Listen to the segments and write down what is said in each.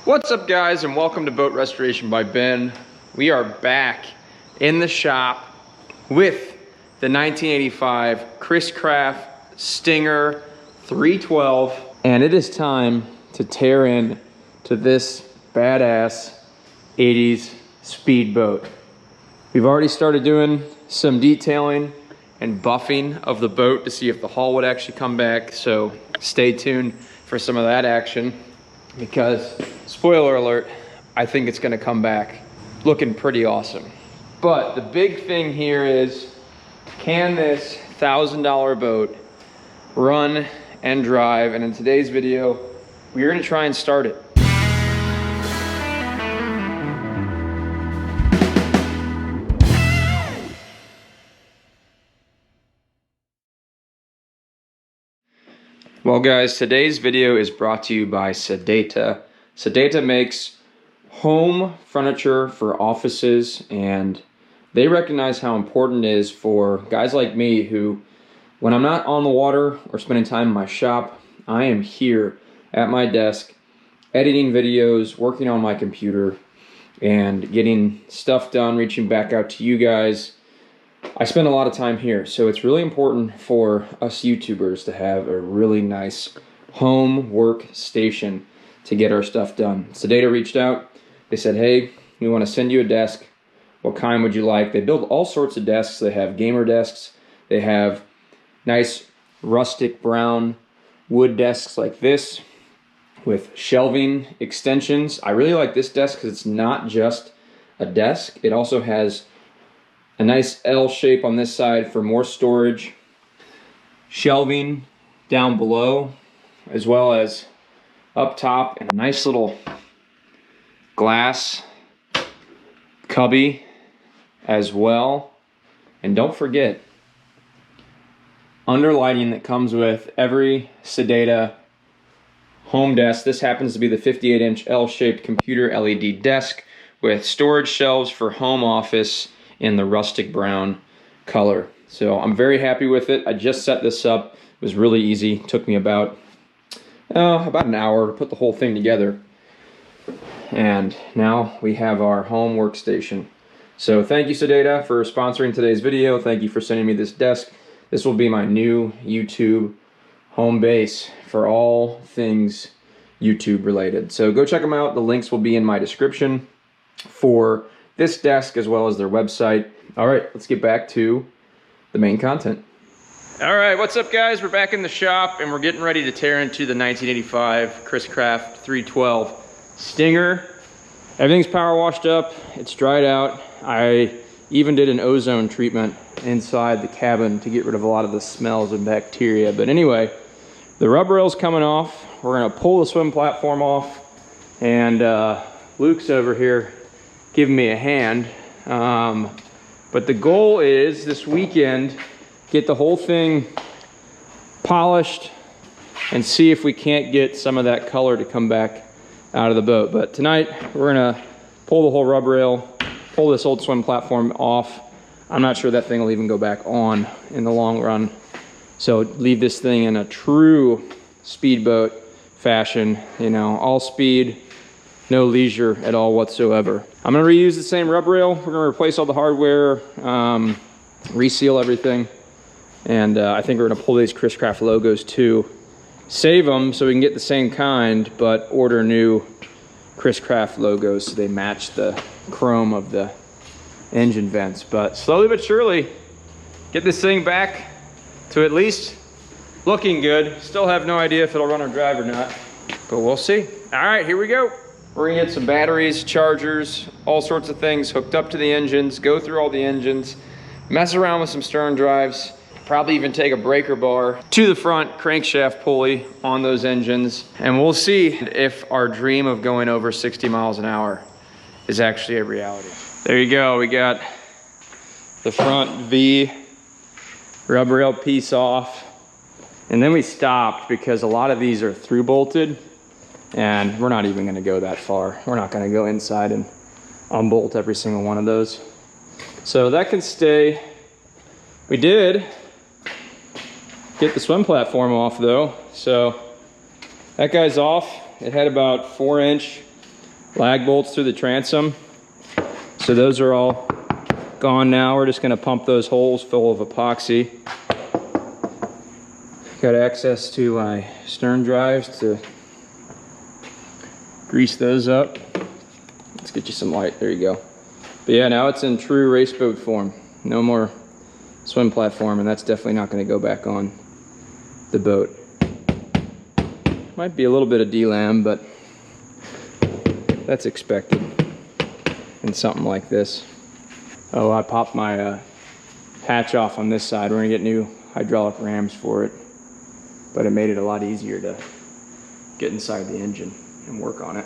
What's up, guys, and welcome to Boat Restoration by Ben. We are back in the shop with the 1985 Chris Craft Stinger 312, and it is time to tear in to this badass 80s speedboat. We've already started doing some detailing and buffing of the boat to see if the hull would actually come back, so stay tuned for some of that action, because spoiler alert, I think it's going to come back looking pretty awesome. But the big thing here is, can this $1,000 boat run and drive? And in today's video, we're going to try and start it. Well, guys, today's video is brought to you by Sedata. Sedata makes home furniture for offices, and they recognize how important it is for guys like me who, when I'm not on the water or spending time in my shop, I am here at my desk editing videos, working on my computer, and getting stuff done, reaching back out to you guys. I spend a lot of time here, so it's really important for us YouTubers to have a really nice home workstation to get our stuff done. Sedata reached out. They said, hey, we want to send you a desk. What kind would you like? They build all sorts of desks. They have gamer desks. They have nice rustic brown wood desks like this with shelving extensions. I really like this desk because it's not just a desk. It also has a nice L shape on this side for more storage, shelving down below, as well as up top, and a nice little glass cubby as well. And don't forget, underlighting that comes with every Sedata home desk. This happens to be the 58-inch L-shaped computer LED desk with storage shelves for home office in the rustic brown color. So I'm very happy with it. I just set this up. It was really easy. It took me about an hour to put the whole thing together. And now we have our home workstation. So thank you, Sedata, for sponsoring today's video. Thank you for sending me this desk. This will be my new YouTube home base for all things YouTube related. So go check them out. The links will be in my description for this desk as well as their website. All right, let's get back to the main content. All right, what's up, guys? We're back in the shop and we're getting ready to tear into the 1985 Chris Craft 312 Stinger. Everything's power washed up, it's dried out. I even did an ozone treatment inside the cabin to get rid of a lot of the smells and bacteria. But anyway, the rub rail's coming off. We're gonna pull the swim platform off, and Luke's over here giving me a hand. But the goal is this weekend, get the whole thing polished and see if we can't get some of that color to come back out of the boat. But tonight we're gonna pull the whole rub rail, pull this old swim platform off. I'm not sure that thing will even go back on in the long run. So leave this thing in a true speedboat fashion, you know, all speed, no leisure at all whatsoever. I'm gonna reuse the same rub rail. We're gonna replace all the hardware, reseal everything. And I think we're gonna pull these Chris Craft logos too. Save them so we can get the same kind, but order new Chris Craft logos so they match the chrome of the engine vents. But slowly but surely, get this thing back to at least looking good. Still have no idea if it'll run or drive or not, but we'll see. All right, here we go. We're gonna get some batteries, chargers, all sorts of things hooked up to the engines, go through all the engines, mess around with some stern drives, probably even take a breaker bar to the front crankshaft pulley on those engines, and we'll see if our dream of going over 60 miles an hour is actually a reality. There you go, we got the front V rub rail piece off, and then we stopped because a lot of these are through bolted, and we're not even gonna go that far. We're not gonna go inside and unbolt every single one of those. So that can stay. We did get the swim platform off though. So that guy's off. It had about 4-inch lag bolts through the transom. So those are all gone now. We're just gonna pump those holes full of epoxy. Got access to my stern drives to grease those up. Let's get you some light, there you go. But yeah, now it's in true race boat form. No more swim platform, and that's definitely not gonna go back on the boat. Might be a little bit of D-lam, but that's expected in something like this. Oh, I popped my hatch off on this side. We're gonna get new hydraulic rams for it, but it made it a lot easier to get inside the engine and work on it.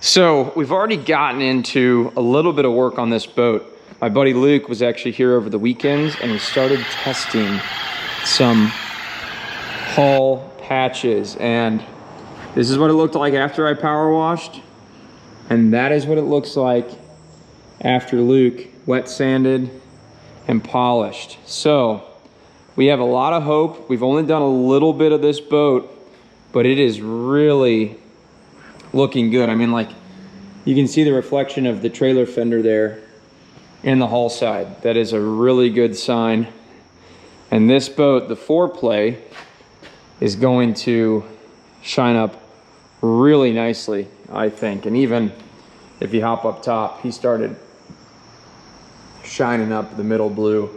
So we've already gotten into a little bit of work on this boat. My buddy Luke was actually here over the weekends, and we started testing some hull patches, and this is what it looked like after I power washed, and that is what it looks like after Luke wet sanded and polished. So we have a lot of hope. We've only done a little bit of this boat, but it is really looking good. I mean, like, you can see the reflection of the trailer fender there in the hull side. That is a really good sign. And this boat, the foreplay, is going to shine up really nicely, I think. And even if you hop up top, he started shining up the middle blue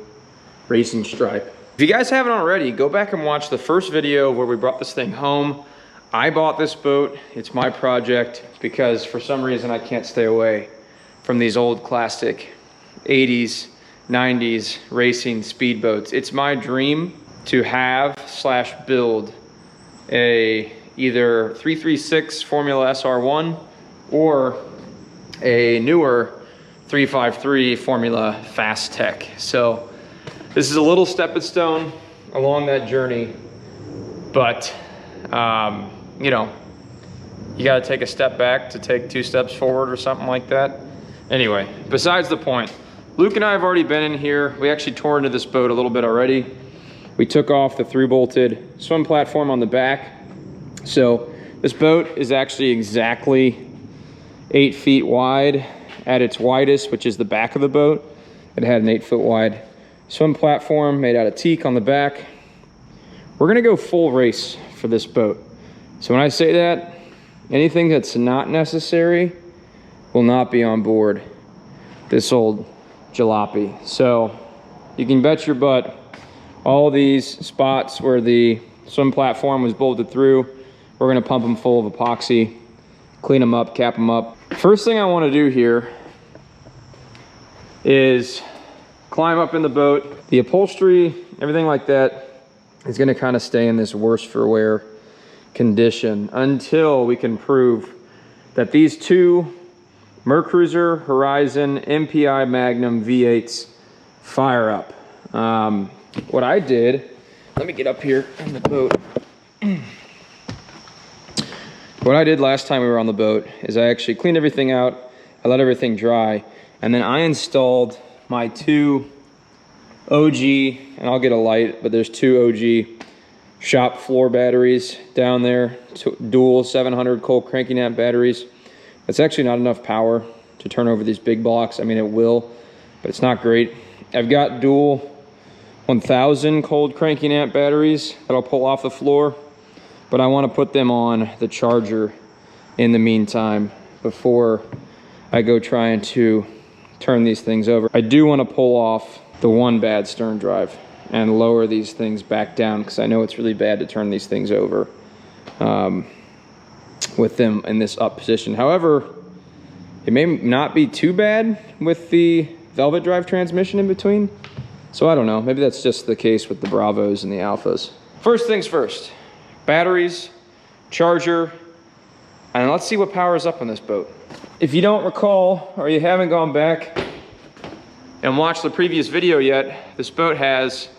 racing stripe. If you guys haven't already, go back and watch the first video where we brought this thing home. I bought this boat, it's my project, because for some reason I can't stay away from these old classic 80s, 90s racing speedboats. It's my dream to have / build a either 336 Formula SR1 or a newer 353 Formula Fast Tech. So this is a little stepping stone along that journey, but you know, you got to take a step back to take 2 steps forward or something like that. Anyway, besides the point, Luke and I have already been in here. We actually tore into this boat a little bit already. We took off the 3-bolted swim platform on the back. So this boat is actually exactly 8 feet wide at its widest, which is the back of the boat. It had an 8-foot wide swim platform made out of teak on the back. We're gonna go full race for this boat. So when I say that, anything that's not necessary will not be on board this old jalopy. So you can bet your butt all these spots where the swim platform was bolted through, we're gonna pump them full of epoxy, clean them up, cap them up. First thing I wanna do here is climb up in the boat. The upholstery, everything like that is gonna kind of stay in this worse for wear condition until we can prove that these 2 Mercruiser Horizon MPI Magnum V8s fire up. What I did, let me get up here in the boat. What I did last time we were on the boat is I actually cleaned everything out, I let everything dry, and then I installed my 2 OG, and I'll get a light, but there's 2 OG shop floor batteries down there, dual 700 Colt cranking amp batteries. It's actually not enough power to turn over these big blocks. I mean, it will, but it's not great. I've got dual 1000 Colt cranking amp batteries that I'll pull off the floor, but I want to put them on the charger in the meantime before I go trying to turn these things over. I do want to pull off the one bad stern drive and lower these things back down, because I know it's really bad to turn these things over with them in this up position. However, it may not be too bad with the Velvet Drive transmission in between. So I don't know, maybe that's just the case with the Bravos and the Alphas. First things first, batteries, charger, and let's see what powers up on this boat. If you don't recall, or you haven't gone back and watched the previous video yet, this boat has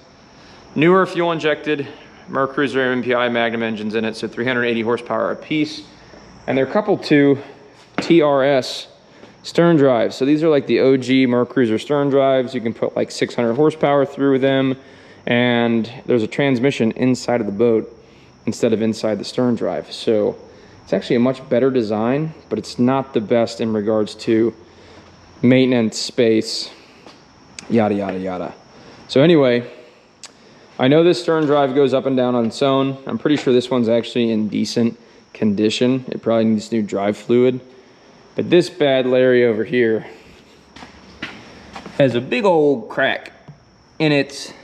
newer fuel injected Mercruiser MPI Magnum engines in it, so 380 horsepower apiece. And they're coupled to TRS stern drives. So these are like the OG Mercruiser stern drives. You can put like 600 horsepower through them, and there's a transmission inside of the boat instead of inside the stern drive. So It's actually a much better design, but it's not the best in regards to maintenance, space, yada, yada, yada. So anyway, I know this stern drive goes up and down on its own. I'm pretty sure this one's actually in decent condition. It probably needs new drive fluid. But this bad Larry over here has a big old crack in its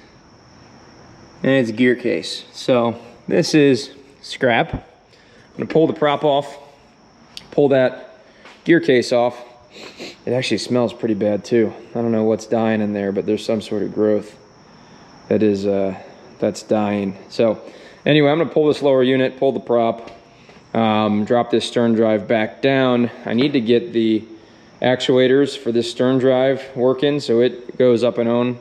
gear case. So this is scrap. I'm gonna pull the prop off, pull that gear case off. It actually smells pretty bad too. I don't know what's dying in there, but there's some sort of growth that is that's dying. So anyway, I'm gonna pull this lower unit, pull the prop, drop this stern drive back down. I need to get the actuators for this stern drive working so it goes up and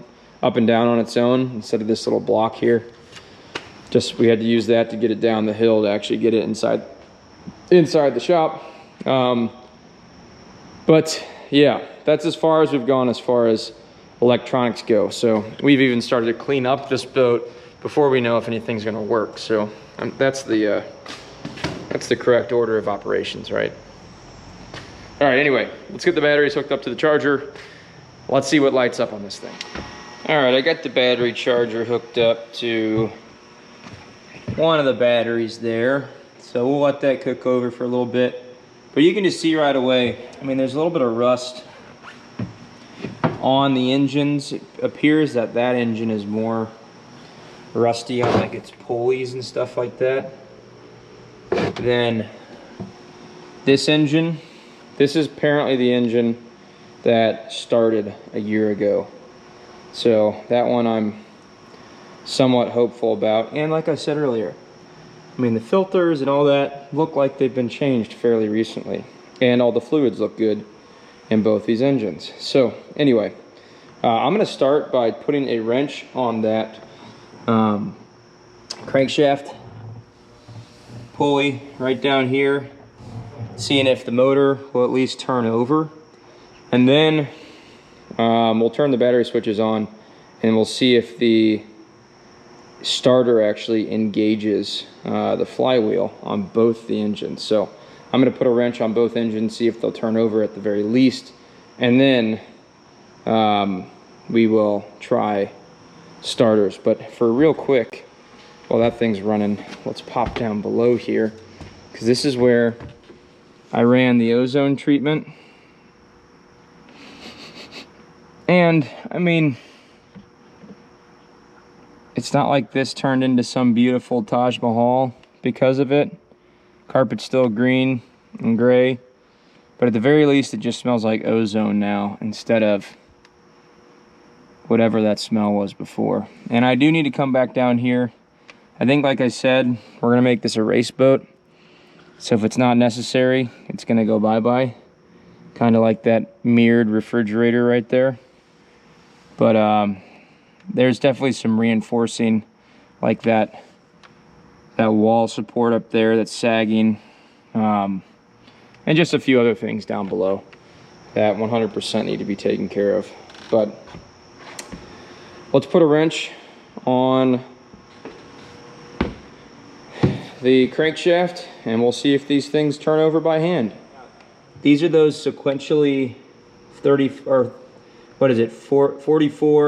down on its own instead of this little block here. Just we had to use that to get it down the hill to actually get it inside the shop. But yeah, that's as far as we've gone as far as electronics go. So we've even started to clean up this boat before we know if anything's going to work. So that's the correct order of operations, right? All right, anyway, let's get the batteries hooked up to the charger. Let's see what lights up on this thing. All right, I got the battery charger hooked up to one of the batteries there. So we'll let that cook over for a little bit. But you can just see right away, I mean, there's a little bit of rust on the engines. It appears that that engine is more rusty on like its pulleys and stuff like that than this engine. This is apparently the engine that started a year ago. So that one I'm somewhat hopeful about. And like I said earlier, I mean, the filters and all that look like they've been changed fairly recently. And all the fluids look good in both these engines. So anyway, I'm gonna start by putting a wrench on that crankshaft pulley right down here, seeing if the motor will at least turn over. And then we'll turn the battery switches on and we'll see if the starter actually engages the flywheel on both the engines. So I'm going to put a wrench on both engines, see if they'll turn over at the very least, and then we will try starters. But for real quick, while that thing's running, let's pop down below here, because this is where I ran the ozone treatment. And I mean, it's not like this turned into some beautiful Taj Mahal because of it. Carpet's still green and gray, but at the very least it just smells like ozone now instead of whatever that smell was before. And I do need to come back down here. I think, like I said, we're gonna make this a race boat. So if it's not necessary, it's gonna go bye-bye. Kind of like that mirrored refrigerator right there. But there's definitely some reinforcing, like that wall support up there that's sagging, and just a few other things down below that 100% need to be taken care of. But let's put a wrench on the crankshaft and we'll see if these things turn over by hand. These are those sequentially 44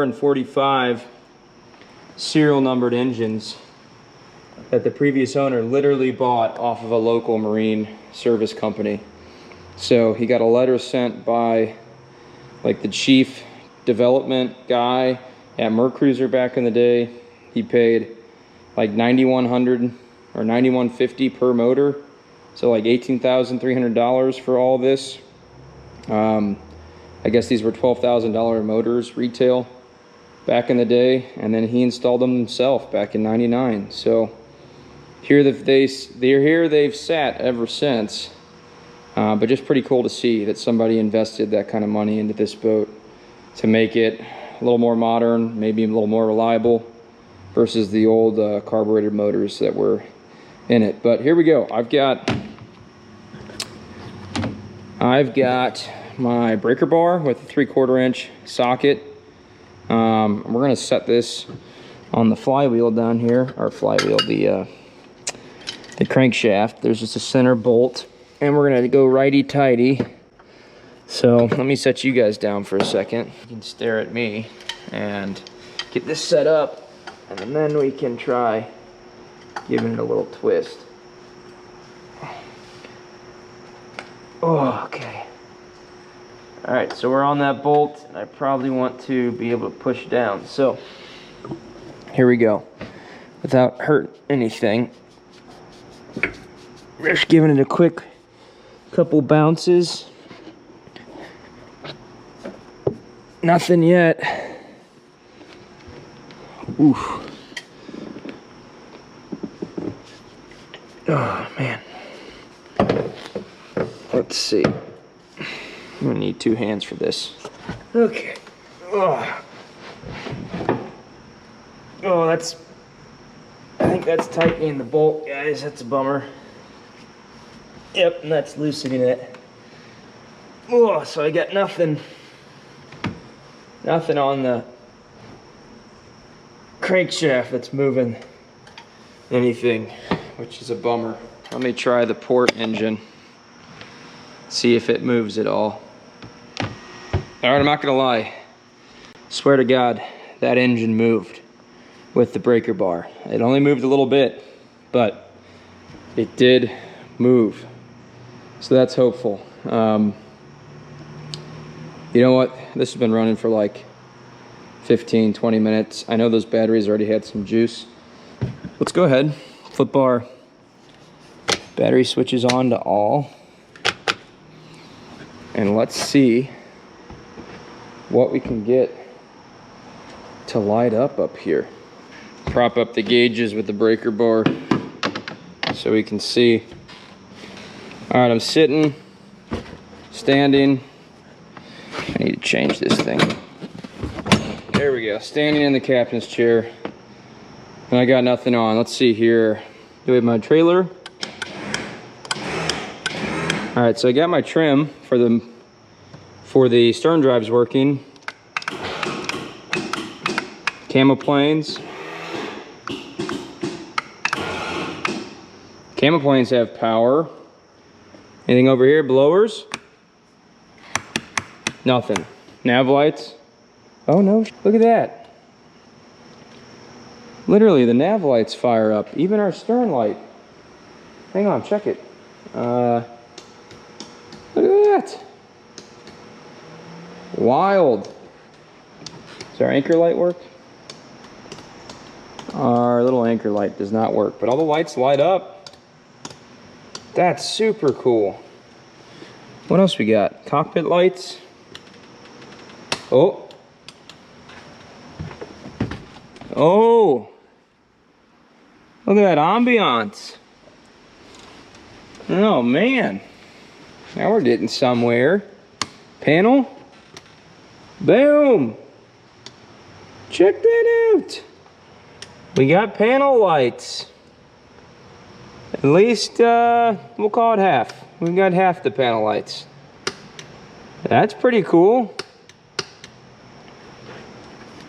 and 45 serial numbered engines that the previous owner literally bought off of a local marine service company. So he got a letter sent by like the chief development guy at Mercruiser back in the day. He paid like $9,100 or $9,150 per motor, so like $18,300 for all this. I guess these were $12,000 motors retail back in the day, and then he installed them himself back in '99. So they've sat ever since. But just pretty cool to see that somebody invested that kind of money into this boat to make it a little more modern, maybe a little more reliable versus the old carbureted motors that were in it. But here we go. I've got my breaker bar with a 3/4 inch socket. We're going to set this on the flywheel down here, or flywheel, the crankshaft. There's just a center bolt, and we're gonna go righty-tighty. So let me set you guys down for a second. You can stare at me and get this set up, and then we can try giving it a little twist. Oh, okay. All right, so we're on that bolt, and I probably want to be able to push down. So here we go. Without hurting anything, just giving it a quick couple bounces. Nothing yet. Oof. Oh, man. Let's see. I'm gonna need 2 hands for this. Okay. Oh, that's... I think that's tightening the bolt, guys. That's a bummer. Yep, and that's loosening it. Oh, so I got nothing on the crankshaft that's moving anything, which is a bummer. Let me try the port engine, see if it moves at all. All right, I'm not gonna lie. Swear to God, that engine moved with the breaker bar. It only moved a little bit, but it did move. So that's hopeful. You know what? This has been running for like 15, 20 minutes. I know those batteries already had some juice. Let's go ahead, flip our battery switches on to all. And let's see what we can get to light up here. Prop up the gauges with the breaker bar so we can see. All right, I'm sitting, standing. I need to change this thing. There we go, standing in the captain's chair. And I got nothing on. Let's see here. Do we have my trailer? All right, so I got my trim for the stern drives working. Camo planes. Camo planes have power. Anything over here? Blowers? Nothing. Nav lights? Oh no, look at that. Literally, the nav lights fire up. Even our stern light. Hang on, check it. Look at that. Wild. Does our anchor light work? Our little anchor light does not work, but all the lights light up. That's super cool. What else we got? Cockpit lights. Oh. Oh. Look at that ambiance. Oh man. Now we're getting somewhere. Panel. Boom. Check that out. We got panel lights. At least, we'll call it half. We've got half the panel lights. That's pretty cool.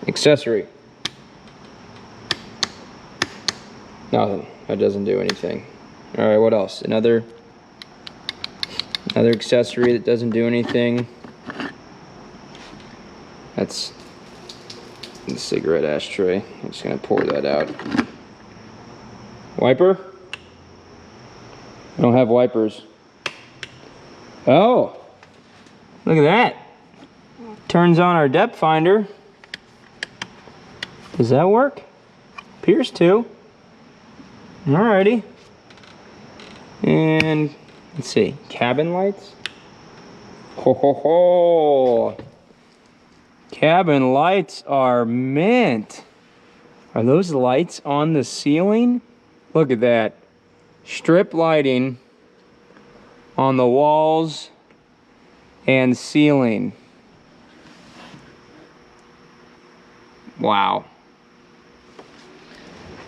Accessory. Nothing. That doesn't do anything. All right, what else? Another accessory that doesn't do anything. That's the cigarette ashtray. I'm just gonna pour that out. Wiper? I don't have wipers. Oh, look at that. Turns on our depth finder. Does that work? Appears to. Alrighty. And let's see, cabin lights. Ho ho ho. Cabin lights are mint. Are those lights on the ceiling? Look at that. Strip lighting on the walls and ceiling. Wow.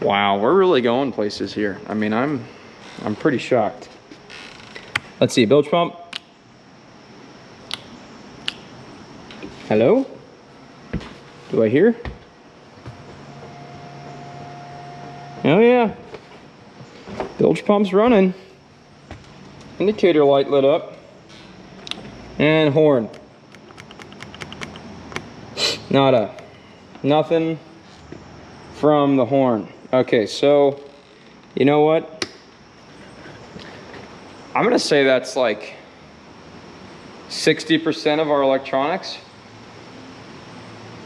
Wow, we're really going places here. I mean, I'm pretty shocked. Let's see, bilge pump. Hello? Do I hear? Oh yeah. Bilge pump's running. Indicator light lit up. And horn. Nada. Nothing from the horn. Okay, so you know what? I'm gonna say that's like 60% of our electronics.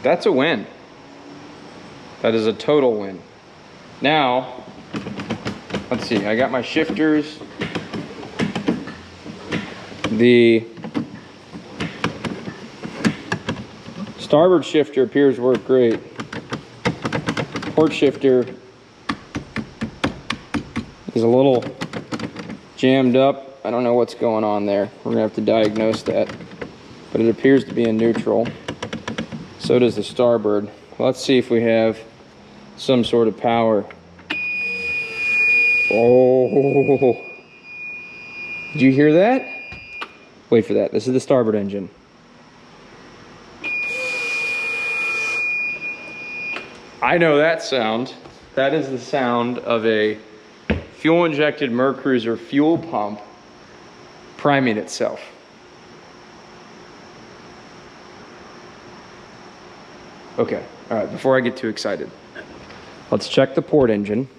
That's a win. That is a total win. Now, let's see, I got my shifters. The starboard shifter appears to work great. Port shifter is a little jammed up. I don't know what's going on there. We're gonna have to diagnose that. But it appears to be in neutral. So does the starboard. Let's see if we have some sort of power. Oh, did you hear that? Wait for that. This is the starboard engine. I know that sound. That is the sound of a fuel-injected Mercruiser fuel pump priming itself. Okay, all right, before I get too excited, let's check the port engine.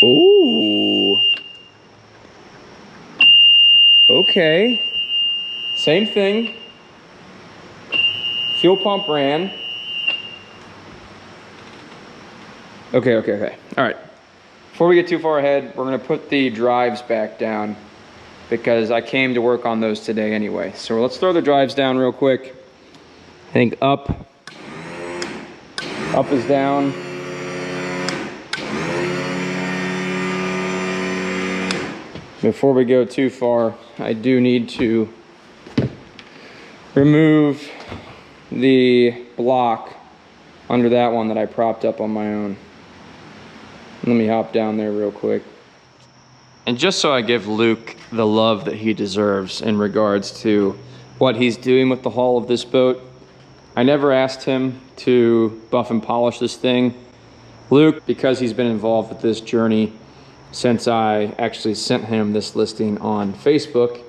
Ooh. Okay, same thing. Fuel pump ran. Okay. All right. Before we get too far ahead, we're gonna put the drives back down because I came to work on those today anyway. So let's throw the drives down real quick. I think up is down. Before we go too far, I do need to remove the block under that one that I propped up on my own. Let me hop down there real quick. And just so I give Luke the love that he deserves in regards to what he's doing with the hull of this boat, I never asked him to buff and polish this thing. Luke, because he's been involved with this journey since I actually sent him this listing on Facebook,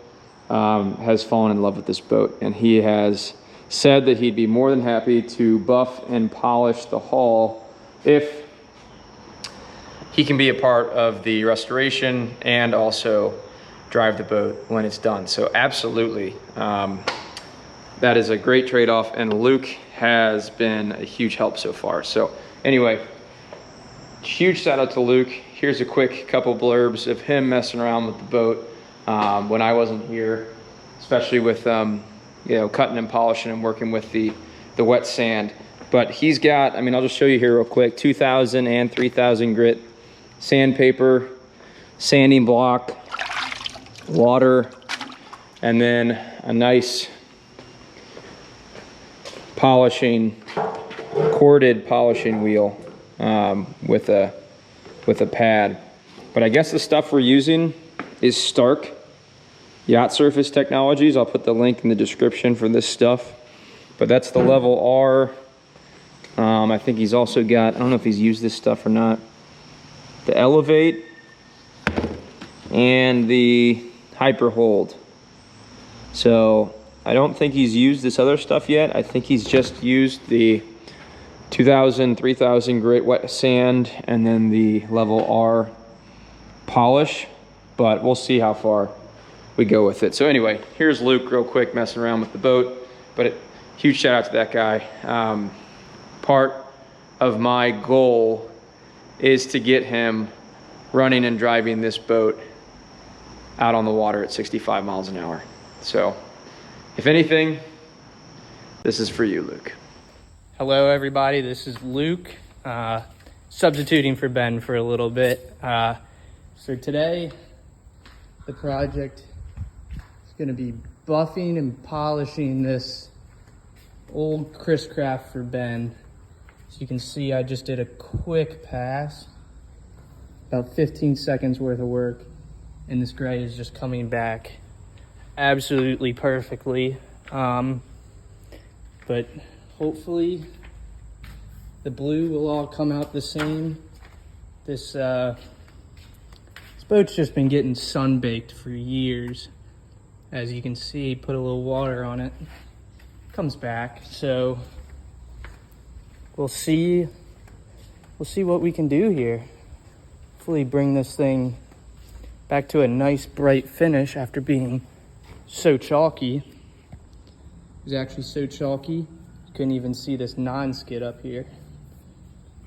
has fallen in love with this boat. And he has said that he'd be more than happy to buff and polish the hull if he can be a part of the restoration and also drive the boat when it's done. So absolutely, that is a great trade-off, and Luke has been a huge help so far. So anyway, huge shout out to Luke. Here's a quick couple blurbs of him messing around with the boat when I wasn't here, especially with you know, cutting and polishing and working with the wet sand. But he's got, I mean, I'll just show you here real quick, 2000 and 3000 grit sandpaper, sanding block, water, and then a nice polishing, corded polishing wheel with a pad. But I guess the stuff we're using is Stark Yacht Surface Technologies. I'll put the link in the description for this stuff. But that's the level R. I think he's also got, I don't know if he's used this stuff or not, the Elevate and the Hyper Hold. So I don't think he's used this other stuff yet. I think he's just used the 2000, 3000 grit wet sand and then the level R polish, but we'll see how far we go with it. So anyway, here's Luke real quick messing around with the boat, but huge shout out to that guy. Part of my goal is to get him running and driving this boat out on the water at 65 miles an hour. So if anything, this is for you, Luke. Hello everybody, this is Luke, substituting for Ben for a little bit. So today, the project is going to be buffing and polishing this old Chris Craft for Ben. As you can see, I just did a quick pass, about 15 seconds worth of work, and this gray is just coming back absolutely perfectly. But hopefully the blue will all come out the same This boat's just been getting sun-baked for years. As you can see, put a little water on it, comes back. So we'll see what we can do here. Hopefully bring this thing back to a nice bright finish after being so chalky. It was actually so chalky, you couldn't even see this non-skid up here.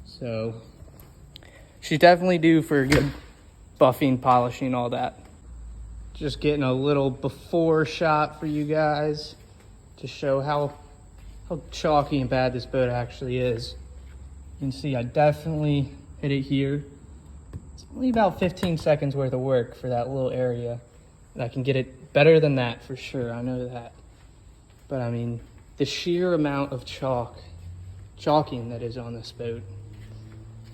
So she's definitely due for a good buffing, polishing, all that. Just getting a little before shot for you guys to show how chalky and bad this boat actually is. You can see I definitely hit it here. It's only about 15 seconds worth of work for that little area. And I can get it better than that for sure, I know that. But I mean, the sheer amount of chalking that is on this boat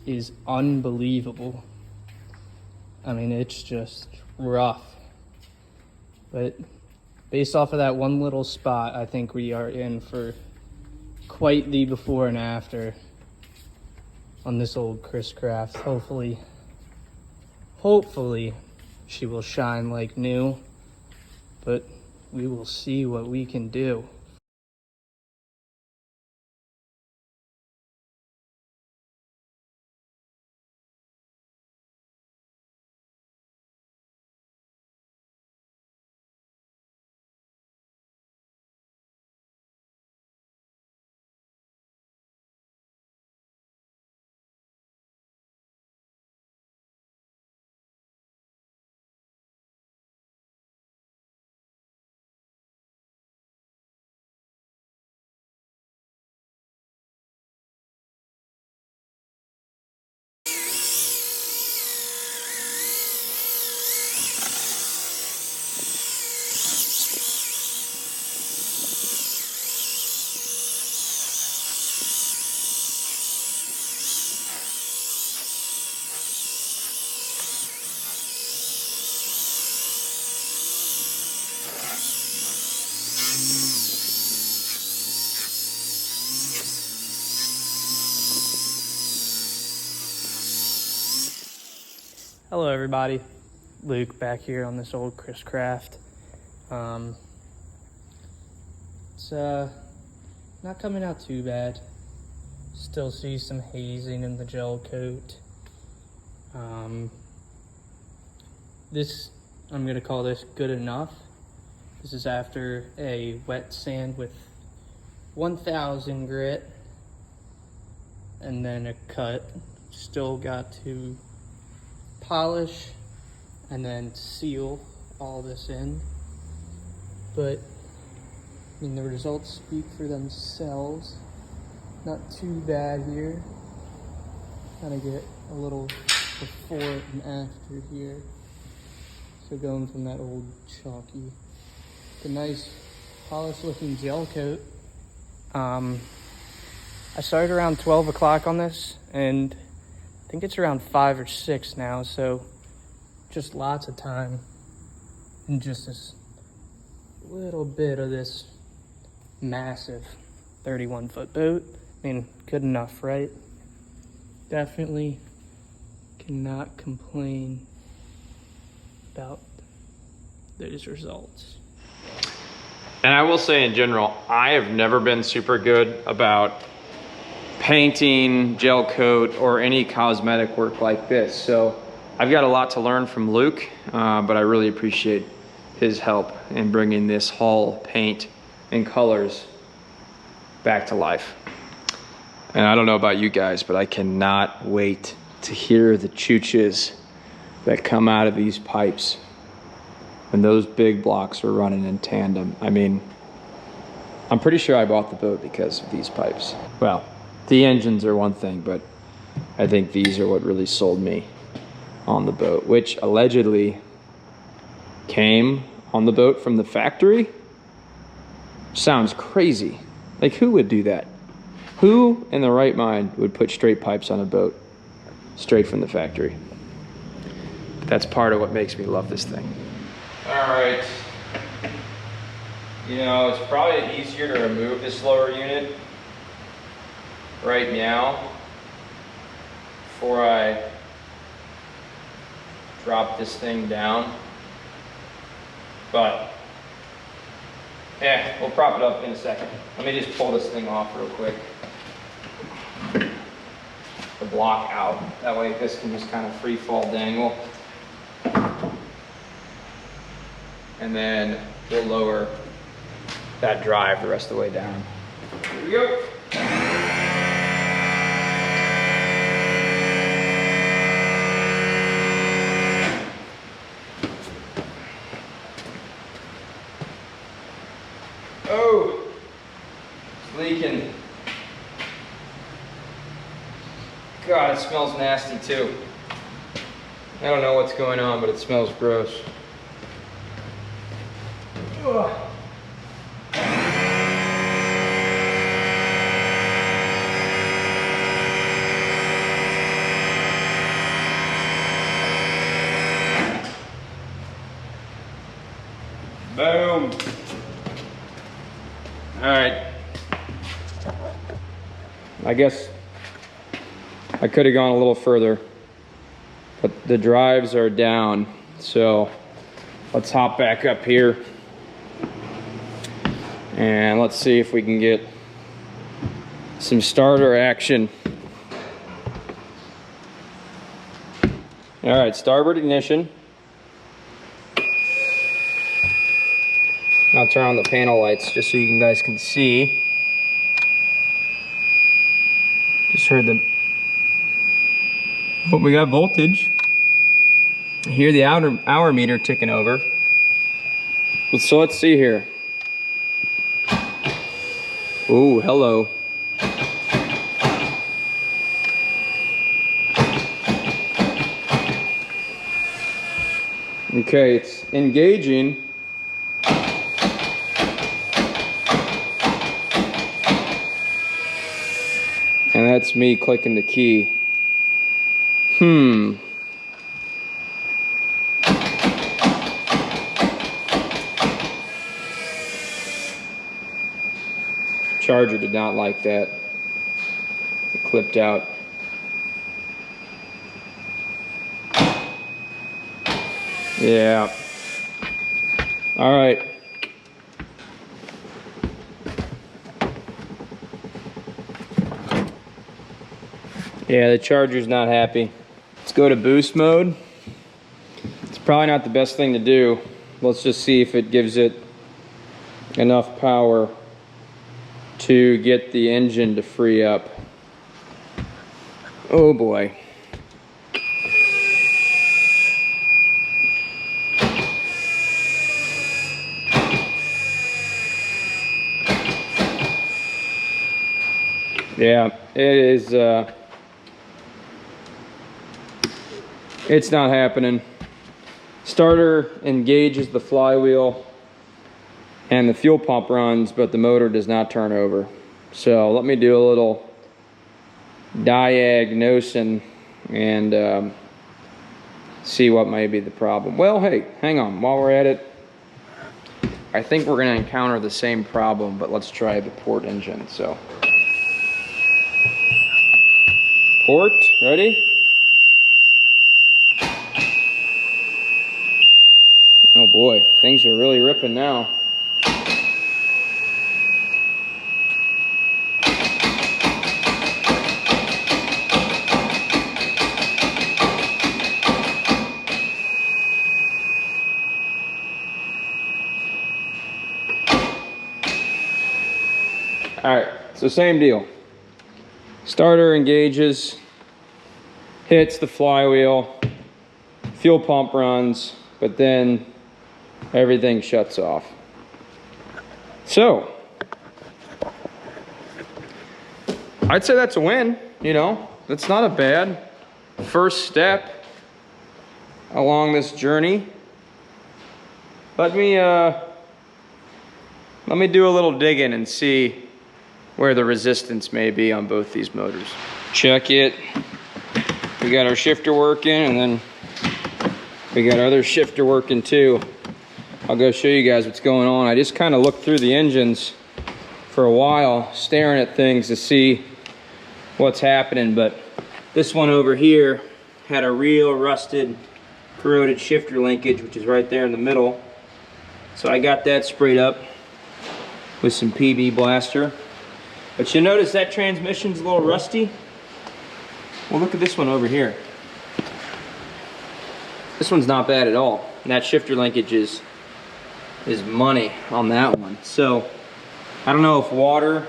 is unbelievable. I mean, it's just rough. But based off of that one little spot, I think we are in for quite the before and after on this old Chris Craft. Hopefully she will shine like new, but we will see what we can do. Hello everybody, Luke back here on this old Chris Craft. It's not coming out too bad. Still see some hazing in the gel coat. This, I'm gonna call this good enough. This is after a wet sand with 1000 grit and then a cut. Still got to polish and then seal all this in, but I mean the results speak for themselves. Not too bad here. Kind of get a little before and after here. So going from that old chalky to nice polished looking gel coat. I started around 12 o'clock on this, and I think it's around 5 or 6 now, so just lots of time and just this little bit of this massive 31-foot boat. I mean, good enough, right? Definitely cannot complain about those results. And I will say in general, I have never been super good about painting, gel coat, or any cosmetic work like this. So I've got a lot to learn from Luke, but I really appreciate his help in bringing this hull paint and colors back to life. And I don't know about you guys, but I cannot wait to hear the choo-choos that come out of these pipes when those big blocks are running in tandem. I mean, I'm pretty sure I bought the boat because of these pipes. Well, the engines are one thing, but I think these are what really sold me on the boat, which allegedly came on the boat from the factory. Sounds crazy. Like, who would do that? Who in the right mind would put straight pipes on a boat straight from the factory? But that's part of what makes me love this thing. All right. You know, it's probably easier to remove this lower unit right now before I drop this thing down. But yeah, we'll prop it up in a second. Let me just pull this thing off real quick. The block out. That way this can just kind of free fall dangle. And then we'll lower that drive the rest of the way down. Here we go. Oh, it's leaking. God, it smells nasty too. I don't know what's going on, but it smells gross. Ugh. Boom. All right. I guess I could have gone a little further, but the drives are down. So let's hop back up here and let's see if we can get some starter action. All right, starboard ignition. I'll turn on the panel lights just so you guys can see. Just heard the, oh, we got voltage. I hear the hour meter ticking over. So let's see here. Ooh, hello. Okay, it's engaging. And that's me clicking the key. Charger did not like that. It clipped out. Yeah. All right. Yeah, the charger's not happy. Let's go to boost mode. It's probably not the best thing to do. Let's just see if it gives it enough power to get the engine to free up. Oh boy. Yeah, it is, it's not happening. Starter engages the flywheel and the fuel pump runs, but the motor does not turn over. So let me do a little diagnosing and see what may be the problem. Well, hey, hang on, while we're at it, I think we're gonna encounter the same problem, but let's try the port engine. So, port, ready? Oh boy, things are really ripping now. All right, so same deal. Starter engages, hits the flywheel, fuel pump runs, but then everything shuts off. So, I'd say that's a win, you know. That's not a bad first step along this journey. Let me do a little digging and see where the resistance may be on both these motors. Check it. We got our shifter working, and then we got our other shifter working too. I'll go show you guys what's going on. I just kind of looked through the engines for a while, staring at things to see what's happening, but this one over here had a real rusted corroded shifter linkage, which is right there in the middle. So I got that sprayed up with some PB Blaster. But you notice that transmission's a little rusty. Well, look at this one over here. This one's not bad at all. And that shifter linkage is money on that one. So I don't know if water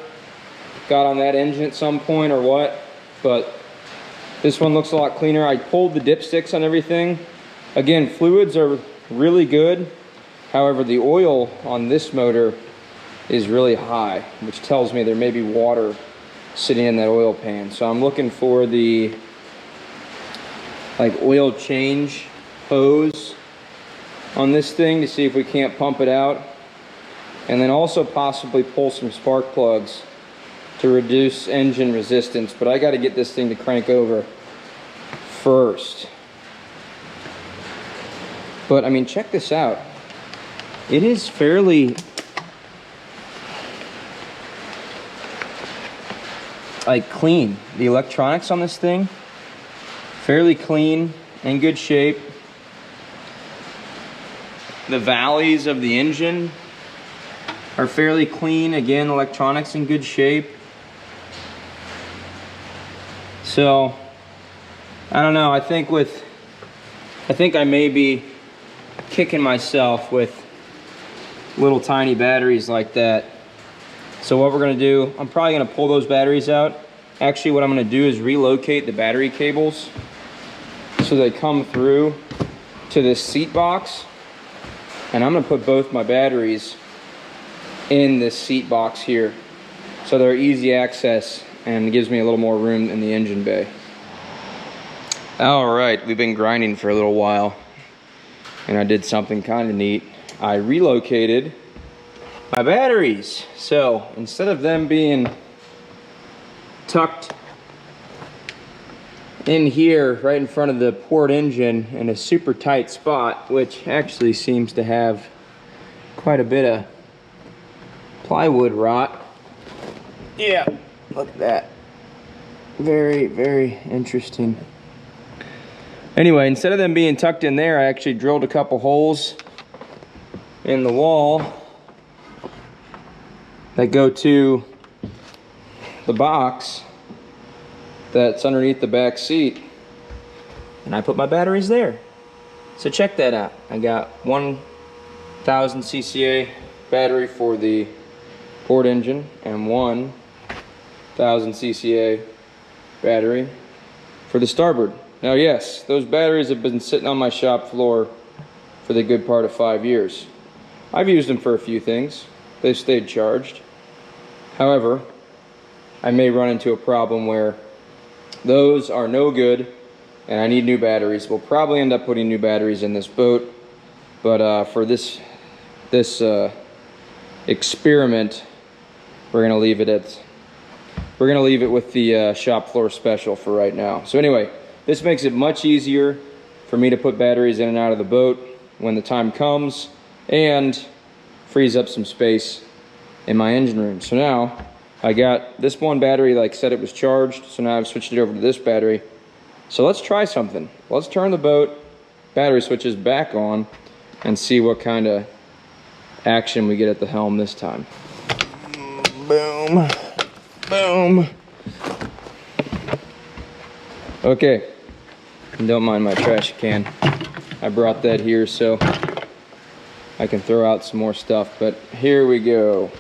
got on that engine at some point or what, but this one looks a lot cleaner. I pulled the dipsticks on everything. Again, fluids are really good. However, the oil on this motor is really high, which tells me there may be water sitting in that oil pan. So I'm looking for the like oil change hose on this thing to see if we can't pump it out, and then also possibly pull some spark plugs to reduce engine resistance. But I got to get this thing to crank over first. But I mean, check this out. It is fairly like clean. The electronics on this thing, fairly clean, in good shape. The valleys of the engine are fairly clean. Again, electronics in good shape. So I don't know, I think I may be kicking myself with little tiny batteries like that. So what we're gonna do, I'm probably gonna pull those batteries out. Actually, what I'm gonna do is relocate the battery cables so they come through to this seat box. And I'm gonna put both my batteries in this seat box here, so they're easy access and gives me a little more room in the engine bay. All right, we've been grinding for a little while, and I did something kind of neat. I relocated my batteries. So instead of them being tucked in here right in front of the port engine in a super tight spot, which actually seems to have quite a bit of plywood rot. Yeah, look at that. Very, very interesting. Anyway, instead of them being tucked in there, I actually drilled a couple holes in the wall that go to the box that's underneath the back seat, and I put my batteries there. So check that out. I got 1000 CCA battery for the port engine and 1000 CCA battery for the starboard. Now yes, those batteries have been sitting on my shop floor for the good part of 5 years. I've used them for a few things. They've stayed charged. However, I may run into a problem where those are no good and I need new batteries. We'll probably end up putting new batteries in this boat, but for this experiment, we're gonna leave it with the shop floor special for right now. So anyway, this makes it much easier for me to put batteries in and out of the boat when the time comes, and frees up some space in my engine room. So now I got this one battery, like I said, it was charged, so now I've switched it over to this battery. So let's try something. Let's turn the boat battery switches back on and see what kind of action we get at the helm this time. Boom, boom. Okay, and don't mind my trash can. I brought that here so I can throw out some more stuff, but here we go.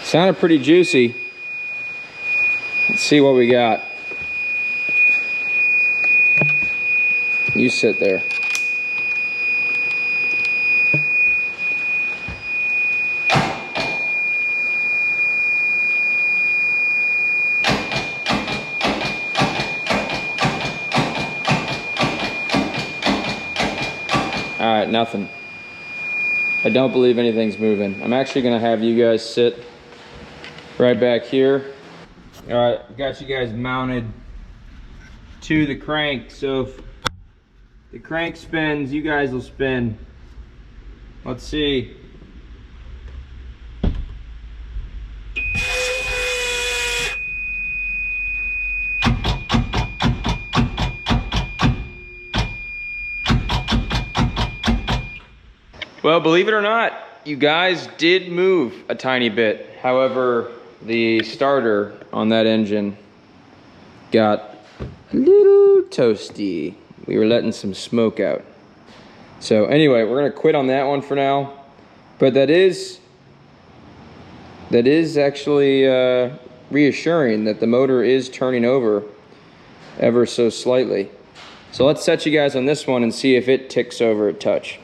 Sounded pretty juicy. Let's see what we got. You sit there. All right, nothing. I don't believe anything's moving. I'm actually gonna have you guys sit right back here. All right, got you guys mounted to the crank. So if the crank spins, you guys will spin. Let's see. Well, believe it or not, you guys did move a tiny bit. However, the starter on that engine got a little toasty. We were letting some smoke out. So anyway, we're gonna quit on that one for now. But that is actually reassuring that the motor is turning over ever so slightly. So let's set you guys on this one and see if it ticks over a touch.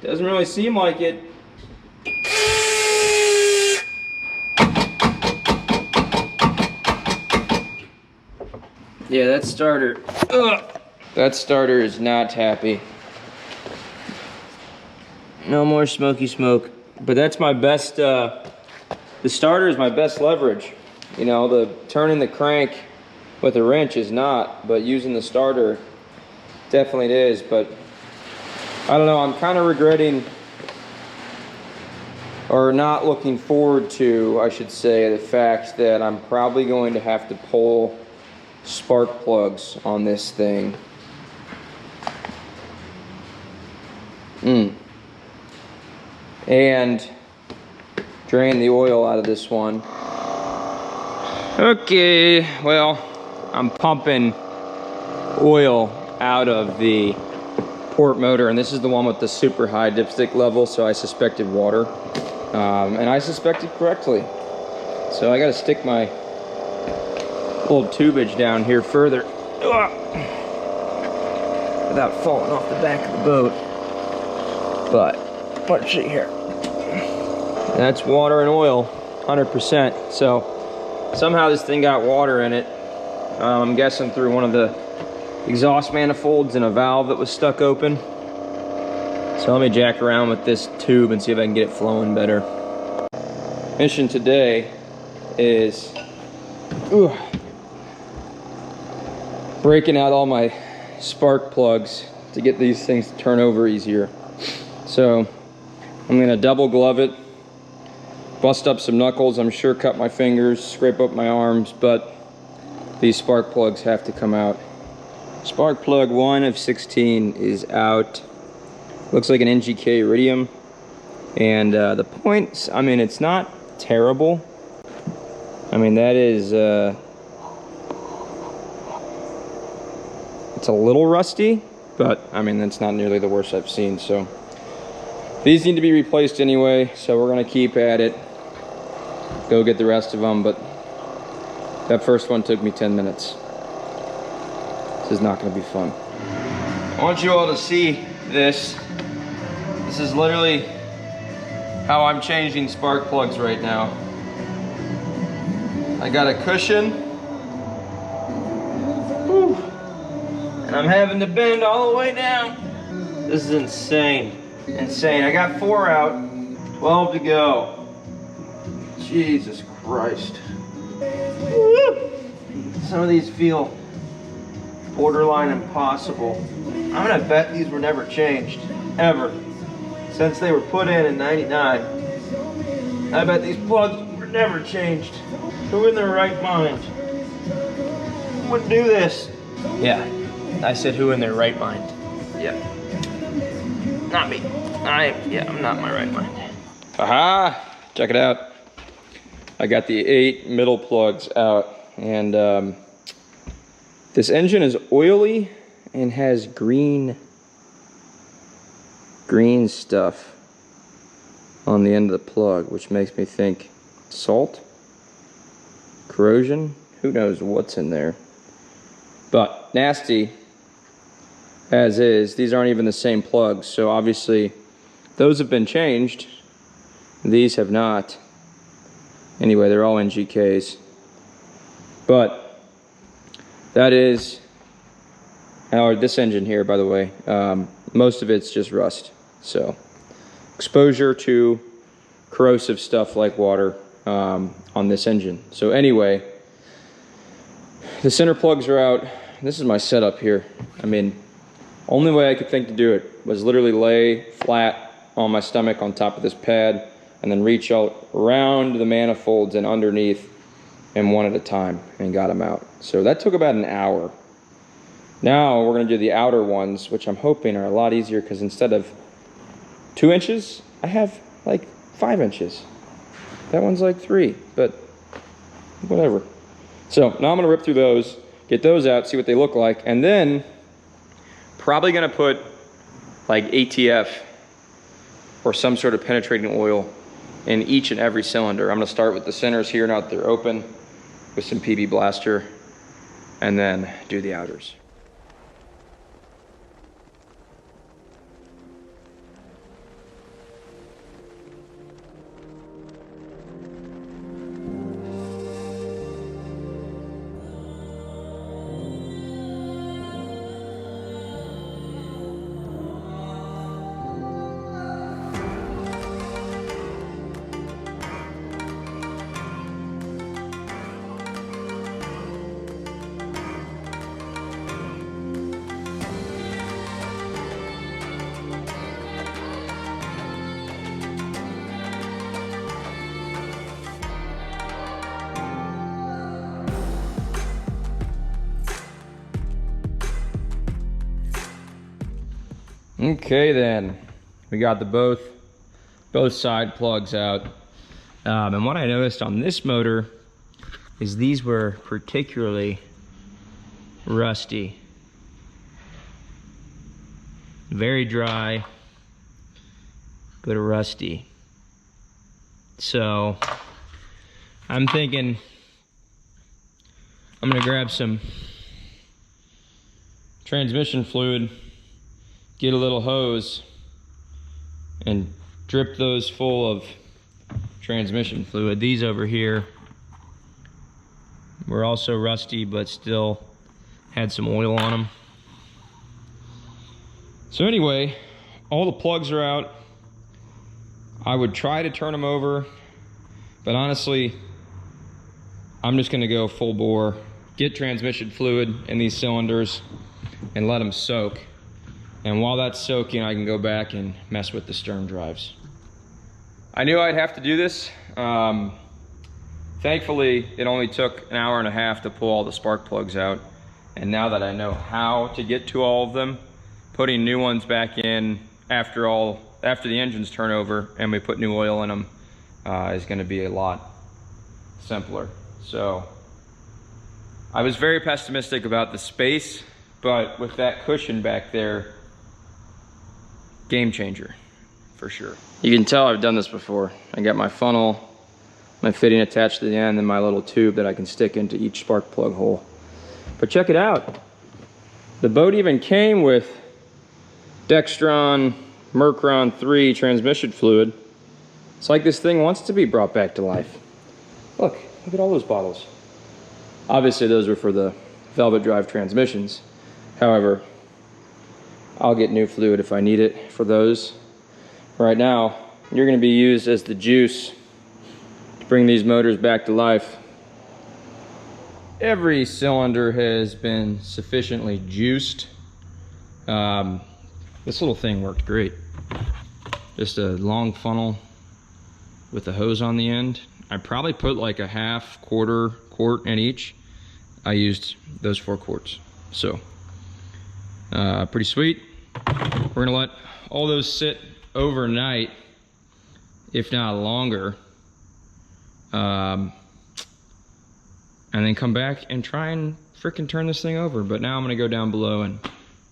Doesn't really seem like it. Yeah, that starter, that starter is not happy. No more smoky smoke. But that's my best, the starter is my best leverage. You know, the turning the crank with a wrench is not, but using the starter definitely it is. But I don't know, I'm kind of regretting, or not looking forward to, I should say, the fact that I'm probably going to have to pull spark plugs on this thing. And drain the oil out of this one. Okay, well, I'm pumping oil out of the port motor, and this is the one with the super high dipstick level, so I suspected water. And I suspected correctly. So I gotta stick my old tubage down here further without falling off the back of the boat. But let's see here. That's water and oil, 100%. So somehow this thing got water in it. I'm guessing through one of the exhaust manifolds and a valve that was stuck open. So let me jack around with this tube and see if I can get it flowing better. Mission today is breaking out all my spark plugs to get these things to turn over easier. So I'm gonna double glove it, bust up some knuckles, I'm sure cut my fingers, scrape up my arms, but these spark plugs have to come out. Spark plug 1 of 16 is out. Looks like an NGK iridium. And the points, I mean, it's not terrible. I mean, that is, it's a little rusty, but I mean, that's not nearly the worst I've seen. So these need to be replaced anyway, so we're gonna keep at it. Go get the rest of them, but that first one took me 10 minutes. This is not gonna be fun. I want you all to see this. This is literally how I'm changing spark plugs right now. I got a cushion. Whew. And I'm having to bend all the way down. This is insane. Insane. I got 4 out, 12 to go. Jesus Christ. Woo. Some of these feel borderline impossible. I'm gonna bet these were never changed, ever. Since they were put in '99. I bet these plugs were never changed. Who in their right mind would do this? Yeah, I said who in their right mind. Yeah, not me. I'm not in my right mind. Aha, check it out. I got the 8 middle plugs out, and this engine is oily and has green stuff on the end of the plug, which makes me think salt, corrosion, who knows what's in there. But nasty as is. These aren't even the same plugs, so obviously those have been changed. These have not. Anyway, they're all NGKs. But that is, or this engine here, by the way, most of it's just rust. So exposure to corrosive stuff like water on this engine. So anyway, the center plugs are out. This is my setup here. I mean, only way I could think to do it was literally lay flat on my stomach on top of this pad, and then reach out around the manifolds and underneath and one at a time, and got them out. So that took about an hour. Now we're gonna do the outer ones, which I'm hoping are a lot easier, because instead of 2 inches, I have like 5 inches. That one's like 3, but whatever. So now I'm gonna rip through those, get those out, see what they look like, and then probably gonna put like ATF or some sort of penetrating oil in each and every cylinder. I'm gonna start with the centers here, now that they're open, with some PB Blaster, and then do the outers. Okay then, we got the both side plugs out. And what I noticed on this motor is these were particularly rusty. Very dry, but rusty. So I'm thinking I'm gonna grab some transmission fluid, get a little hose, and drip those full of transmission fluid. These over here were also rusty, but still had some oil on them. So anyway, all the plugs are out. I would try to turn them over, but honestly, I'm just gonna go full bore, get transmission fluid in these cylinders and let them soak. And while that's soaking, I can go back and mess with the stern drives. I knew I'd have to do this. Thankfully, it only took an hour and a half to pull all the spark plugs out. And now that I know how to get to all of them, putting new ones back in after the engines turn over and we put new oil in them is gonna be a lot simpler. So I was very pessimistic about the space, but with that cushion back there, game changer, for sure. You can tell I've done this before. I got my funnel, my fitting attached to the end, and my little tube that I can stick into each spark plug hole. But check it out. The boat even came with Dextron Mercron 3 transmission fluid. It's like this thing wants to be brought back to life. Look at all those bottles. Obviously those were for the Velvet Drive transmissions. However, I'll get new fluid if I need it for those. Right now, you're gonna be used as the juice to bring these motors back to life. Every cylinder has been sufficiently juiced. This little thing worked great. Just a long funnel with a hose on the end. I probably put like a half, quarter quart in each. I used those 4 quarts. So, pretty sweet. We're gonna let all those sit overnight, if not longer, and then come back and try and frickin' turn this thing over. But now I'm gonna go down below and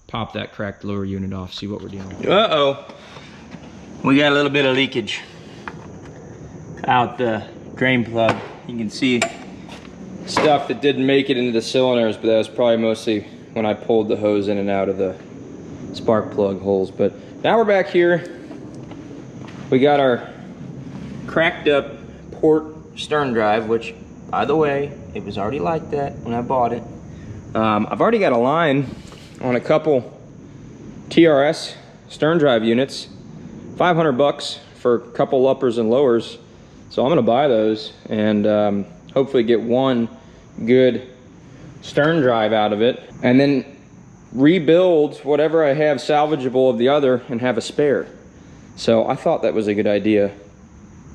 pop that cracked lower unit off, see what we're dealing with. Uh-oh, we got a little bit of leakage out the drain plug. You can see stuff that didn't make it into the cylinders, but that was probably mostly when I pulled the hose in and out of the spark plug holes. But now we're back here. We got our cracked up port stern drive, which, by the way, it was already like that when I bought it. I've already got a line on a couple TRS stern drive units, 500 bucks for a couple uppers and lowers. So I'm gonna buy those and hopefully get one good stern drive out of it, and then rebuild whatever I have salvageable of the other and have a spare. So I thought that was a good idea.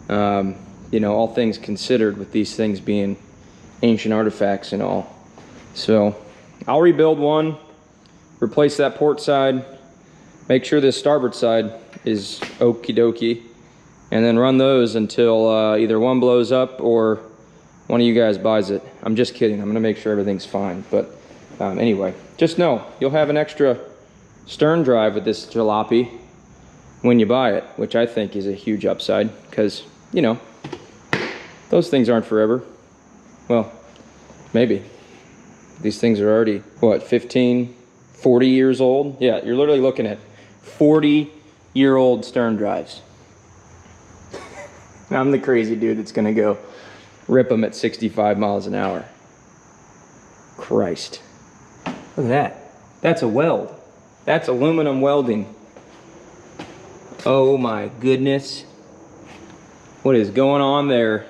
You know, all things considered, with these things being ancient artifacts and all. So I'll rebuild one, replace that port side, make sure this starboard side is okie dokie, and then run those until either one blows up or one of you guys buys it. I'm just kidding. I'm gonna make sure everything's fine. But anyway, just know you'll have an extra stern drive with this jalopy when you buy it, which I think is a huge upside, because, you know, those things aren't forever. Well, maybe. These things are already, what, 15, 40 years old? Yeah, you're literally looking at 40-year-old stern drives. I'm the crazy dude that's gonna go rip them at 65 miles an hour. Christ. Look at that. That's a weld. That's aluminum welding. Oh my goodness. What is going on there?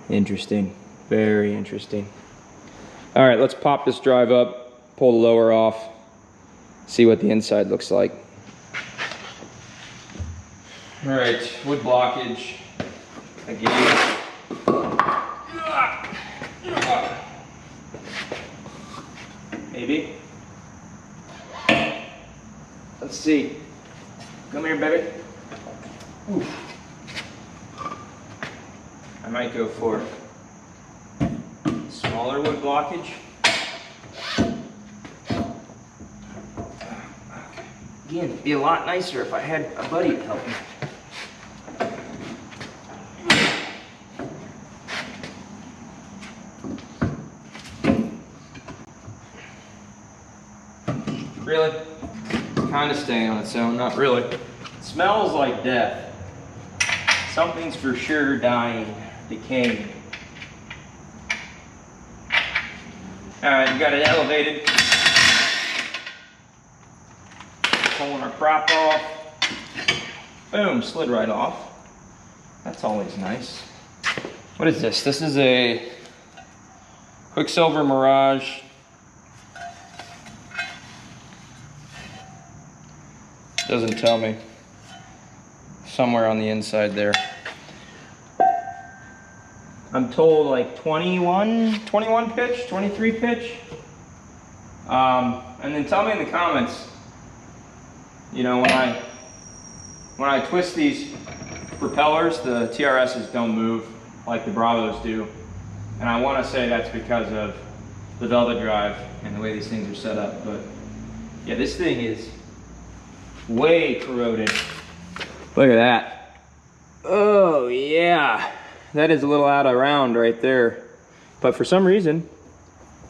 Interesting. Very interesting. All right, let's pop this drive up, pull the lower off, see what the inside looks like. All right, wood blockage again. Maybe. Let's see. Come here, baby. Ooh. I might go for smaller wood blockage. Again, it'd be a lot nicer if I had a buddy to help me. Really? It's kind of staying on its own, not really. It smells like death. Something's for sure dying, decaying. All right, we got it elevated. Pulling our prop off. Boom, slid right off. That's always nice. What is this? This is a Quicksilver Mirage. Doesn't tell me. Somewhere on the inside there. I'm told like 21 pitch, 23 pitch. And then tell me in the comments, you know, when I twist these propellers, the TRSs don't move like the Bravos do. And I want to say that's because of the Velvet Drive and the way these things are set up. But yeah, this thing is way corroded. Look at that. Oh yeah, that is a little out of round right there. But for some reason,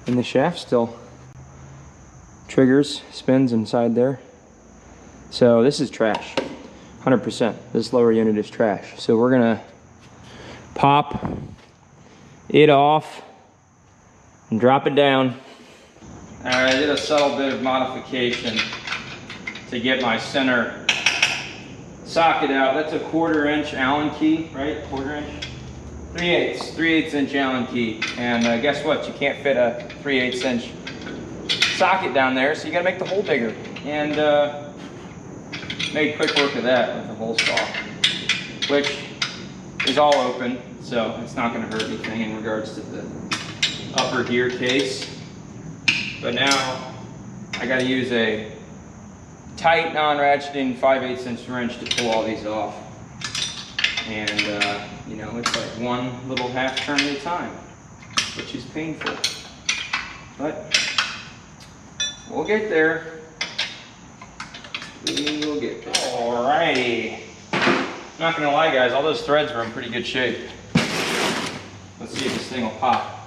in the shaft still triggers, spins inside there. So this is trash, 100%. This lower unit is trash. So we're gonna pop it off and drop it down. All right, I did a subtle bit of modification to get my center socket out. That's a 1/4 inch Allen key, right? 1/4 inch? 3/8 inch Allen key. And guess what? You can't fit a 3/8 inch socket down there, so you gotta make the hole bigger. And made quick work of that with the hole saw, which is all open, so it's not gonna hurt anything in regards to the upper gear case. But now I gotta use a tight non-ratcheting 5/8 inch wrench to pull all these off. And you know, it's like one little half turn at a time, which is painful. But we'll get there. We will get there. Alrighty. Not gonna lie, guys, all those threads were in pretty good shape. Let's see if this thing will pop.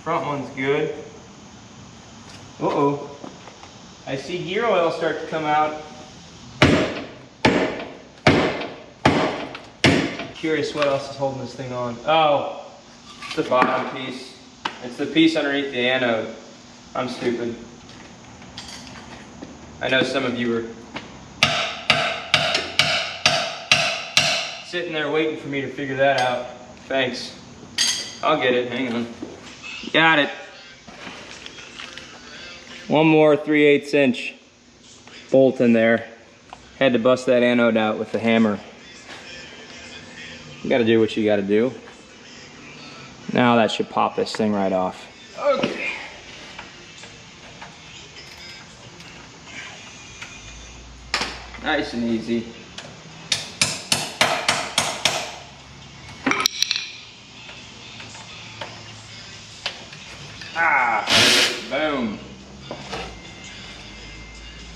Front one's good. Uh-oh. I see gear oil start to come out. Curious what else is holding this thing on. Oh, it's the bottom piece. It's the piece underneath the anode. I'm stupid. I know some of you were sitting there waiting for me to figure that out. Thanks. I'll get it, hang on. Got it. One more 3/8 inch bolt in there. Had to bust that anode out with the hammer. You gotta do what you gotta do. Now that should pop this thing right off. Okay. Nice and easy. Ah, boom.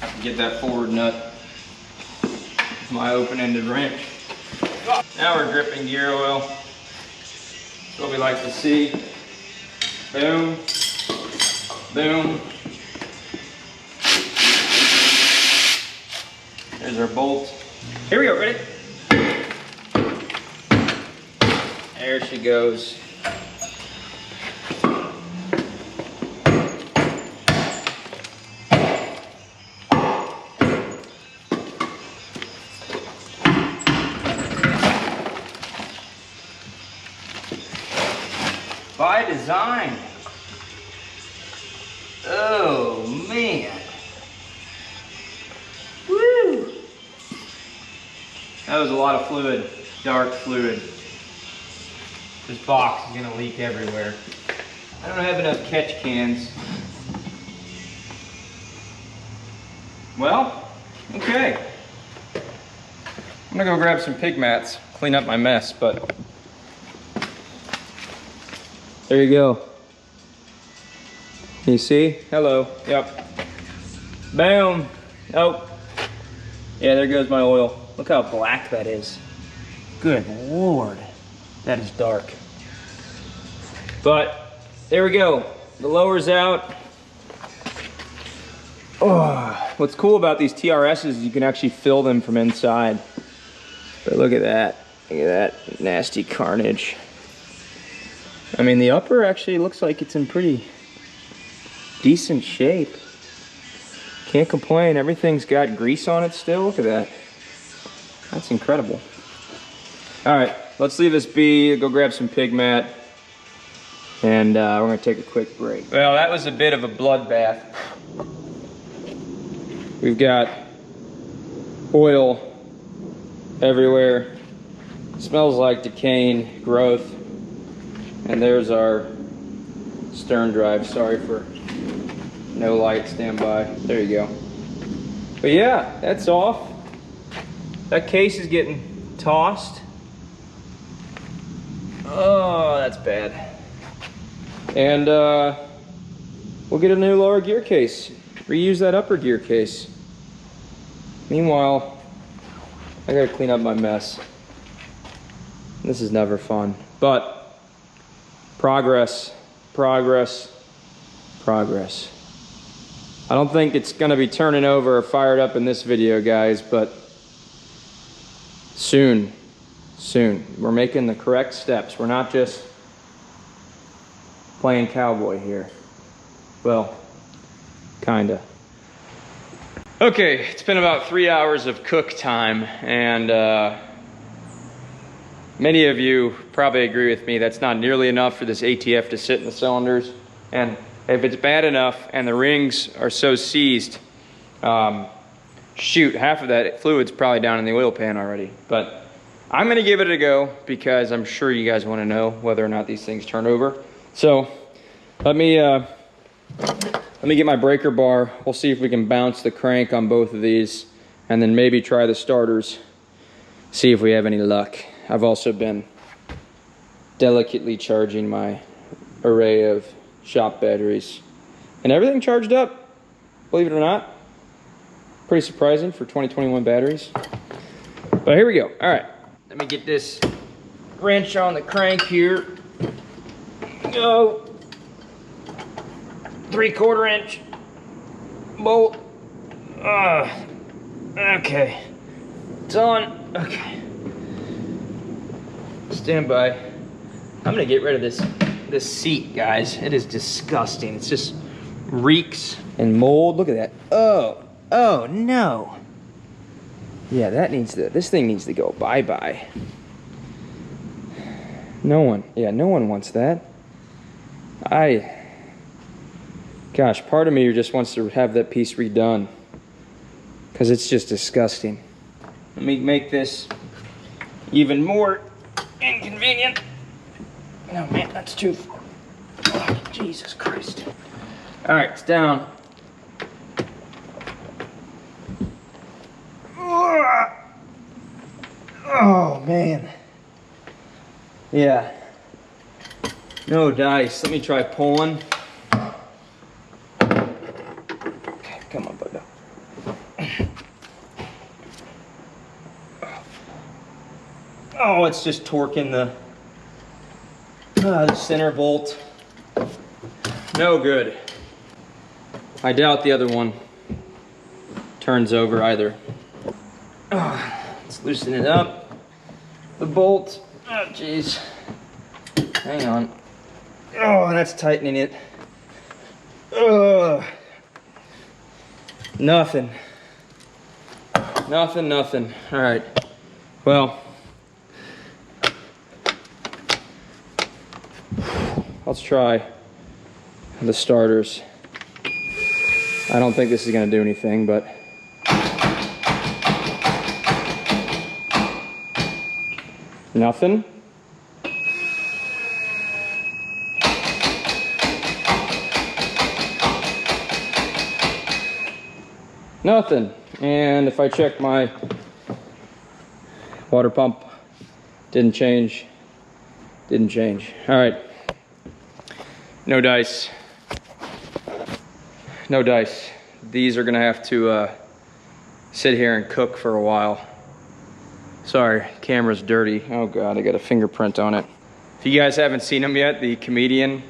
Have to get that forward nut. My open-ended wrench. Now we're dripping gear oil. That's what we like to see. Boom, boom. There's our bolt. Here we go, ready? There she goes. By design. Oh man. Woo! That was a lot of fluid, dark fluid. This box is gonna leak everywhere. I don't have enough catch cans. Well, okay. I'm gonna go grab some pig mats, clean up my mess, but there you go. You see? Hello. Yep. Boom. Oh. Yeah, there goes my oil. Look how black that is. Good Lord. That is dark. But there we go. The lower's out. Oh, what's cool about these TRSs is you can actually fill them from inside. But look at that. Look at that nasty carnage. I mean, the upper actually looks like it's in pretty decent shape. Can't complain. Everything's got grease on it still. Look at that. That's incredible. All right, let's leave this be. Go grab some pig mat. And we're gonna take a quick break. Well, that was a bit of a bloodbath. We've got oil everywhere. Smells like decaying growth. And there's our stern drive. Sorry for no light, stand by. There you go. But yeah, that's off. That case is getting tossed. Oh, that's bad. And we'll get a new lower gear case. Reuse that upper gear case. Meanwhile, I gotta clean up my mess. This is never fun. But progress, progress, progress. I don't think it's gonna be turning over or fired up in this video, guys, but soon, soon. We're making the correct steps. We're not just playing cowboy here. Well, kinda. Okay, it's been about 3 hours of cook time, and many of you probably agree with me that's not nearly enough for this ATF to sit in the cylinders. And if it's bad enough and the rings are so seized, shoot, half of that fluid's probably down in the oil pan already. But I'm gonna give it a go because I'm sure you guys wanna know whether or not these things turn over. So let me get my breaker bar. We'll see if we can bounce the crank on both of these and then maybe try the starters, see if we have any luck. I've also been delicately charging my array of shop batteries. And everything charged up, believe it or not. Pretty surprising for 2021 batteries. But here we go. All right, let me get this wrench on the crank here. Go. 3/4 inch bolt. Okay. It's on. Okay. Stand by. I'm gonna get rid of this seat, guys. It is disgusting. It's just reeks and mold. Look at that. Oh no. Yeah, this thing needs to go bye-bye. No one wants that. Gosh, part of me just wants to have that piece redone because it's just disgusting. Let me make this even more inconvenient. No, man, that's too... Oh, Jesus Christ. All right, it's down. Oh, man. Yeah. No dice. Let me try pulling. Okay, come on, bud. Oh, it's just torquing the center bolt. No good. I doubt the other one turns over either. Let's loosen it up. The bolt. Oh, jeez. Hang on. Oh, that's tightening it. Ugh. Nothing. Nothing. All right. Well, let's try the starters. I don't think this is going to do anything, but nothing. Nothing. And if I check my water pump, didn't change. All right. No dice. No dice. These are gonna have to sit here and cook for a while. Sorry, camera's dirty. Oh God, I got a fingerprint on it. If you guys haven't seen him yet, the comedian,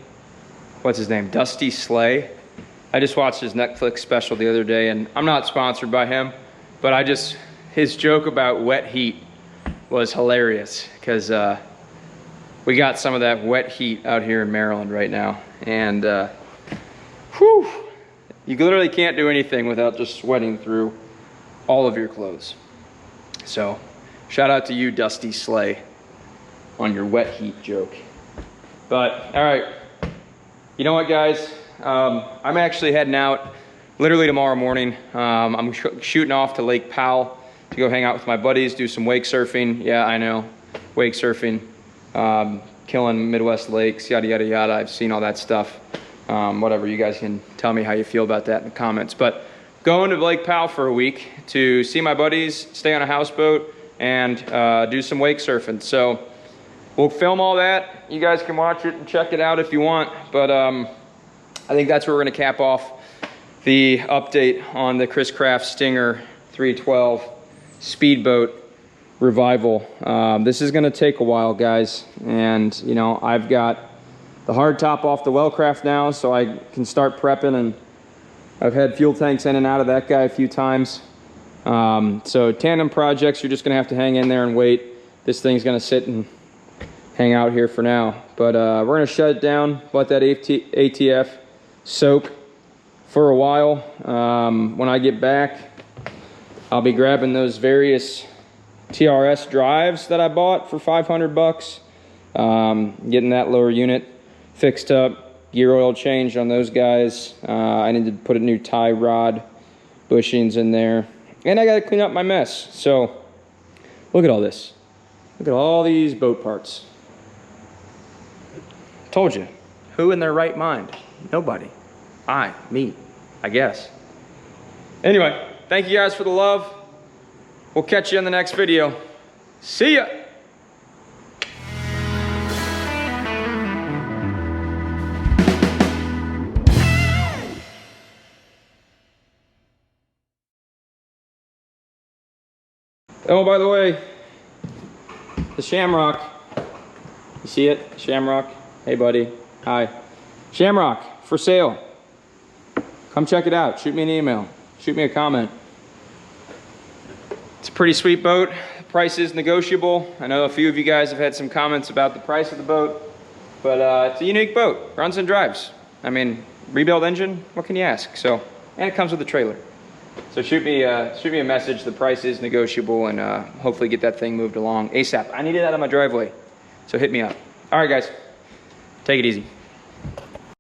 what's his name? Dusty Slay. I just watched his Netflix special the other day, and I'm not sponsored by him, but his joke about wet heat was hilarious because we got some of that wet heat out here in Maryland right now, and whew, you literally can't do anything without just sweating through all of your clothes. So shout out to you, Dusty Slay, on your wet heat joke. But all right, you know what, guys? I'm actually heading out literally tomorrow morning. I'm shooting off to Lake Powell to go hang out with my buddies, do some wake surfing. Yeah, I know, wake surfing, killing Midwest lakes, yada, yada, yada. I've seen all that stuff. Whatever, you guys can tell me how you feel about that in the comments. But going to Lake Powell for a week to see my buddies, stay on a houseboat, and do some wake surfing. So we'll film all that. You guys can watch it and check it out if you want. But I think that's where we're gonna cap off the update on the Chris Craft Stinger 312 speedboat revival. This is gonna take a while, guys. And you know, I've got the hard top off the Wellcraft now, so I can start prepping, and I've had fuel tanks in and out of that guy a few times. So tandem projects, you're just gonna have to hang in there and wait. This thing's gonna sit and hang out here for now. But we're gonna shut it down, let that ATF soak for a while. When I get back, I'll be grabbing those various TRS drives that I bought for 500 bucks. Getting that lower unit fixed up, gear oil changed on those guys. I need to put a new tie rod bushings in there, and I got to clean up my mess. So look at all this. Look at all these boat parts. Told you, who in their right mind? Nobody. Me, I guess. Anyway, thank you guys for the love. We'll catch you in the next video. See ya. Oh, by the way, the Shamrock. You see it? Shamrock. Hey, buddy. Hi. Shamrock for sale. Come check it out. Shoot me an email. Shoot me a comment. It's a pretty sweet boat. The price is negotiable. I know a few of you guys have had some comments about the price of the boat, but it's a unique boat. Runs and drives. I mean, rebuild engine, what can you ask? So, and it comes with a trailer. So shoot me a message. The price is negotiable, and hopefully get that thing moved along ASAP. I need it out of my driveway, so hit me up. All right, guys, take it easy.